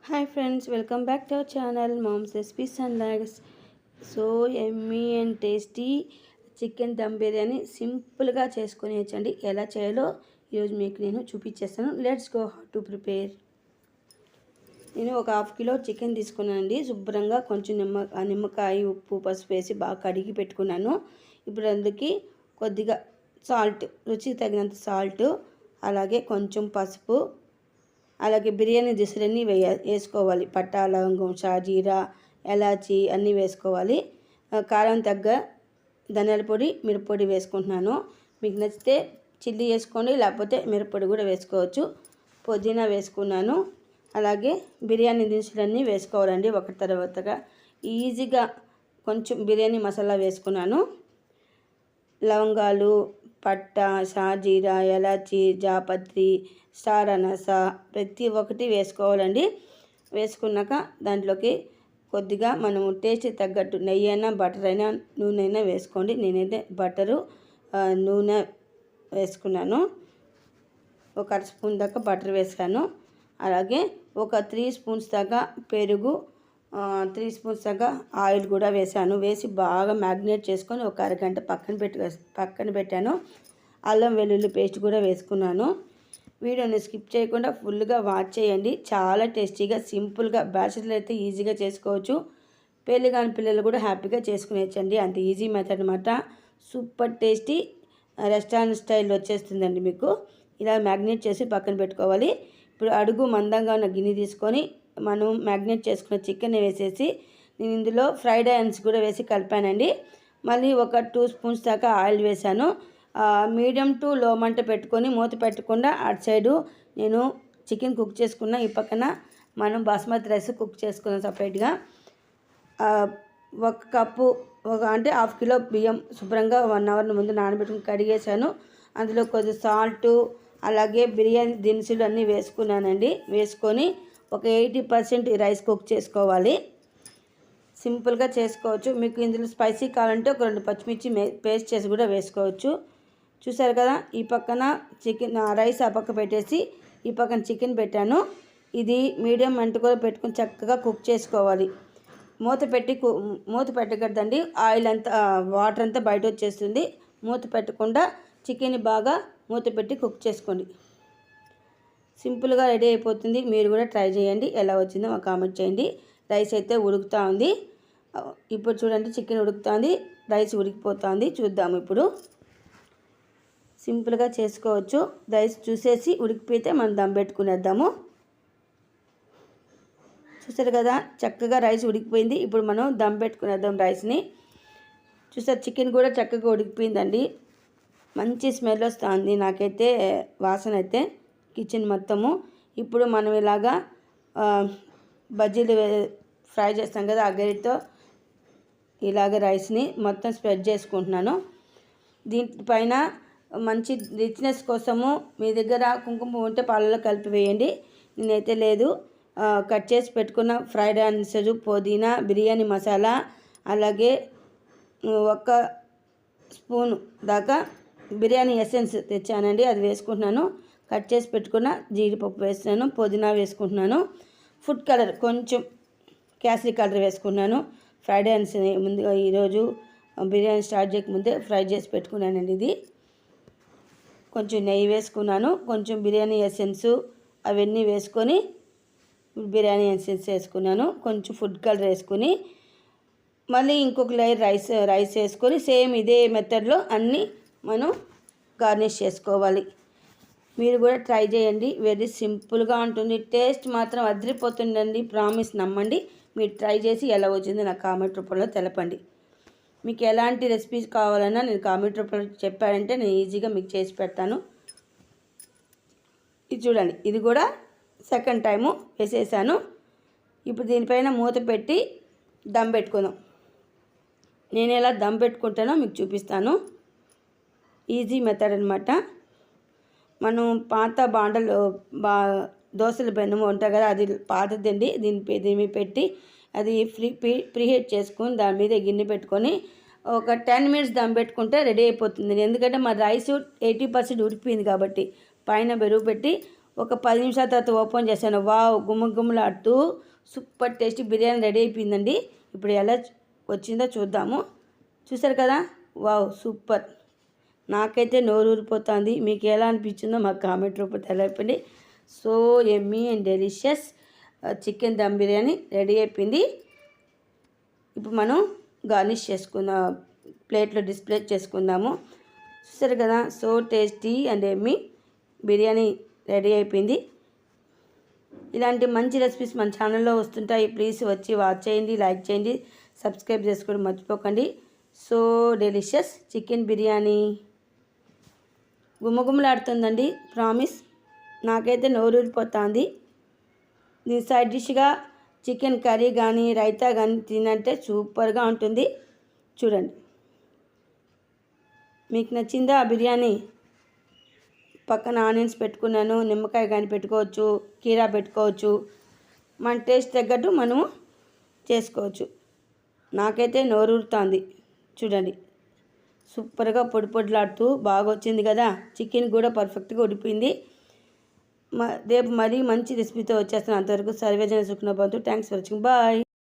Hi friends, welcome back to our channel Mom's Recipes and Likes. So yummy and tasty chicken dum biryani సింపుల్గా చేసుకొని వచ్చండి. ఎలా చేయాలో ఈరోజు మీకు నేను చూపించేస్తాను. Let's go how to prepare. నేను ఒక హాఫ్ కిలో చికెన్ తీసుకున్నానండి. శుభ్రంగా కొంచెం నిమ్మకాయ ఉప్పు పసుపు వేసి బాగా కడిగి పెట్టుకున్నాను. ఇప్పుడు అందుకే కొద్దిగా సాల్ట్, రుచికి తగినంత సాల్ట్, అలాగే కొంచెం పసుపు, అలాగే బిర్యానీ దినుసులన్నీ వేసుకోవాలి. పట్టా, లవంగం, షాజీరా, ఎలాచి అన్నీ వేసుకోవాలి. కారం తగ్గ ధనియాల పొడి, మిరప్పొడి వేసుకుంటున్నాను. మీకు నచ్చితే చిల్లీ వేసుకోండి, లేకపోతే మిరప్పొడి కూడా వేసుకోవచ్చు. పుదీనా వేసుకున్నాను. అలాగే బిర్యానీ దినుసులన్నీ వేసుకోవాలండి ఒకటి తర్వాతగా. ఈజీగా కొంచెం బిర్యానీ మసాలా వేసుకున్నాను. లవంగాలు, పట్టా, షాజీరా, ఎలాచి, జాపత్రి, స్టార్ అనస ప్రతి ఒక్కటి వేసుకోవాలండి. వేసుకున్నాక దాంట్లోకి కొద్దిగా మనము టేస్ట్ తగ్గట్టు నెయ్యి అయినా బటర్ అయినా నూనె అయినా వేసుకోండి. నేనైతే బటరు నూనె వేసుకున్నాను. ఒక అర స్పూన్ దాకా బటర్ వేసాను. అలాగే ఒక 3 స్పూన్స్ దాకా పెరుగు, 3 స్పూన్స్ దాకా ఆయిల్ కూడా వేసాను. వేసి బాగా మ్యాగ్నేట్ చేసుకొని ఒక అరగంట పక్కన పెట్టాను. అల్లం వెల్లుల్లి పేస్ట్ కూడా వేసుకున్నాను. వీడియోని స్కిప్ చేయకుండా ఫుల్గా వాచ్ చేయండి. చాలా టేస్టీగా సింపుల్గా బ్యాచిలర్లు అయితే ఈజీగా చేసుకోవచ్చు. పెళ్లి కాని పిల్లలు కూడా హ్యాపీగా చేసుకునేచ్చండి. అంత ఈజీ మెథడ్ అనమాట. సూపర్ టేస్టీ రెస్టారెంట్ స్టైల్ వచ్చేస్తుందండి మీకు. ఇలా మ్యాగ్నేట్ చేసి పక్కన పెట్టుకోవాలి. ఇప్పుడు అడుగు మందంగా ఉన్న గిన్నె తీసుకొని మనం మ్యాగ్నేట్ చేసుకున్న చికెన్ వేసేసి నేను ఇందులో ఫ్రైడ్ ఆనియన్స్ కూడా వేసి కలిపానండి. మళ్ళీ ఒక 2 స్పూన్స్ దాకా ఆయిల్ వేసాను. మీడియం టు లో మంట పెట్టుకొని మూత పెట్టకుండా అటు సైడు నేను చికెన్ కుక్ చేసుకున్న, ఈ పక్కన మనం బాస్మతి రైస్ కుక్ చేసుకున్నాం సపరేట్గా. ఒక కప్పు అంటే హాఫ్ కిలో బియ్యం శుభ్రంగా 1 అవర్ ముందు నానబెట్టుకుని కడిగేసాను. అందులో కొద్దిగా సాల్టు, అలాగే బిర్యానీ దినుసులు అన్నీ వేసుకున్నానండి. వేసుకొని ఒక 80% రైస్ కుక్ చేసుకోవాలి. సింపుల్గా చేసుకోవచ్చు. మీకు ఇందులో స్పైసీ కావాలంటే ఒక 2 పచ్చిమిర్చి పేస్ట్ చేసి కూడా వేసుకోవచ్చు. చూసారు కదా, ఈ పక్కన చికెన్ రైస్ ఆ పక్క పెట్టేసి ఈ పక్కన చికెన్ పెట్టాను. ఇది మీడియం మంట కూడా పెట్టుకుని చక్కగా కుక్ చేసుకోవాలి. మూత పెట్టకూడదండి. ఆయిల్ అంతా వాటర్ అంతా బయట వచ్చేస్తుంది. మూత పెట్టకుండా చికెన్ని బాగా మూత పెట్టి కుక్ చేసుకోండి. సింపుల్గా రెడీ అయిపోతుంది. మీరు కూడా ట్రై చేయండి. ఎలా వచ్చిందో మాకు కామెంట్ చేయండి. రైస్ అయితే ఉడుకుతూ ఉంది. ఇప్పుడు చూడండి, చికెన్ ఉడుకుతుంది, రైస్ ఉడికిపోతుంది. చూద్దాము ఇప్పుడు. సింపుల్గా చేసుకోవచ్చు. రైస్ చూసేసి ఉడికిపోతే మనం దమ్ పెట్టుకునేద్దాము. చూసారు కదా, చక్కగా రైస్ ఉడికిపోయింది. ఇప్పుడు మనం దమ్ పెట్టుకునేద్దాం రైస్ని. చూసారు, చికెన్ కూడా చక్కగా ఉడికిపోయిందండి. మంచి స్మెల్ వస్తుంది నాకైతే, వాసన అయితే కిచెన్ మొత్తము. ఇప్పుడు మనం ఇలాగా బజ్జీలు ఫ్రై చేస్తాం కదా, ఆ గరిటతో ఇలాగ రైస్ని మొత్తం స్ప్రెడ్ చేసుకుంటున్నాను. దీనిపైన మంచి రిచ్నెస్ కోసము మీ దగ్గర కుంకుమ ఉంటే పాలలో కలిపి వేయండి. నేనైతే లేదు. కట్ చేసి పెట్టుకున్న ఫ్రైడ్ ఆనియన్స్, పుదీనా, బిర్యానీ మసాలా, అలాగే 1 స్పూను దాకా బిర్యానీ ఎసెన్స్ తెచ్చానండి, అది వేసుకుంటున్నాను. కట్ చేసి పెట్టుకున్న జీడిపప్పు వేస్తున్నాను, పుదీనా వేసుకుంటున్నాను. ఫుడ్ కలర్ కొంచెం క్యాసరీ కలర్ వేసుకున్నాను. ఫ్రైడ్ ఆనియన్స్ ముందుగా ఈరోజు బిర్యానీ స్టార్ట్ చేయకముందే ఫ్రై చేసి పెట్టుకున్నానండి. ఇది కొంచెం నెయ్యి వేసుకున్నాను, కొంచెం బిర్యానీ ఎసెన్స్ అవన్నీ వేసుకొని బిర్యానీ ఎసెన్స్ వేసుకున్నాను. కొంచెం ఫుడ్ కలర్ వేసుకొని మళ్ళీ ఇంకొక లేయర్ రైస్ వేసుకొని సేమ్ ఇదే మెథడ్లో అన్నీ మనం గార్నిష్ చేసుకోవాలి. మీరు కూడా ట్రై చేయండి. వెరీ సింపుల్గా ఉంటుంది. టేస్ట్ మాత్రం అదిరిపోతుందండి. ప్రామిస్, నమ్మండి. మీరు ట్రై చేసి ఎలా వచ్చిందో నాకు కామెంట్ రూపంలో తెలపండి. మీకు ఎలాంటి రెసిపీస్ కావాలన్నా నేను కామెంట్ రూపంలో చెప్పారంటే నేను ఈజీగా మీకు చేసి పెడతాను. ఇది చూడండి, ఇది కూడా సెకండ్ టైము వేసేసాను. ఇప్పుడు దీనిపైన మూత పెట్టి దమ్ పెట్టుకుందాం. నేను ఎలా దమ్ పెట్టుకుంటానో మీకు చూపిస్తాను. ఈజీ మెథడ్ అనమాట. మనం పాత బాండలు దోశల బెన్నము ఉంటాయి కదా, అది పాతదండి. దీన్ని పెట్టి అది ప్రీహీట్ చేసుకొని దాని మీద గిన్నె పెట్టుకొని ఒక 10 మినిట్స్ దమ్ పెట్టుకుంటే రెడీ అయిపోతుంది. ఎందుకంటే మా రైస్ 80% ఉడికిపోయింది కాబట్టి పైన బెరుగు పెట్టి ఒక 10 నిమిషాల తర్వాత ఓపెన్ చేశాను. వావ్, గుమ్మగుమ్మలాడుతూ సూపర్ టేస్టీ బిర్యానీ రెడీ అయిపోయిందండి. ఇప్పుడు ఎలా వచ్చిందో చూద్దాము. చూసారు కదా, వావ్ సూపర్. నాకైతే నోరు ఊరిపోతుంది. మీకు ఎలా అనిపించిందో మాకు కామెంట్ రూపంలో తెలియపండి. So yummy and delicious chicken dum biryani ready అయిపోయింది. ఇప్పుడు మనం గార్నిష్ చేసుకుందాం, ప్లేట్లో డిస్ప్లే చేసుకుందాము. చూసారు కదా, so tasty and Emmy biryani ready అయిపోయింది. ఇలాంటి మంచి రెసిపీస్ మన ఛానల్లో వస్తుంటాయి. ప్లీజ్ వచ్చి వాచ్ చేయండి, లైక్ చేయండి, సబ్స్క్రైబ్ చేసుకోవడం మర్చిపోకండి. సో డెలిషియస్ చికెన్ బిర్యానీ గుమ్మగుమ్మలాడుతుందండి, ప్రామిస్. నాకైతే నోరూరిపోతుంది. దీని సైడ్ డిష్గా చికెన్ కర్రీ కానీ రైతా కానీ తినంటే సూపర్గా ఉంటుంది. చూడండి, మీకు నచ్చిందా ఆ బిర్యానీ? పక్కన ఆనియన్స్ పెట్టుకున్నాను, నిమ్మకాయ కానీ పెట్టుకోవచ్చు, కీరా పెట్టుకోవచ్చు, మన టేస్ట్ తగ్గట్టు మనము చేసుకోవచ్చు. నాకైతే నోరూరుతుంది. చూడండి, సూపర్గా పొడి పొడిలాడుతూ బాగా వచ్చింది కదా. చికెన్ కూడా పర్ఫెక్ట్గా ఉడిపోయింది. రేపు మరీ మంచి రెసిపీతో వచ్చేస్తాను. అంతవరకు సర్వేజన సుఖనోభవంతు. Thanks for watching. బాయ్.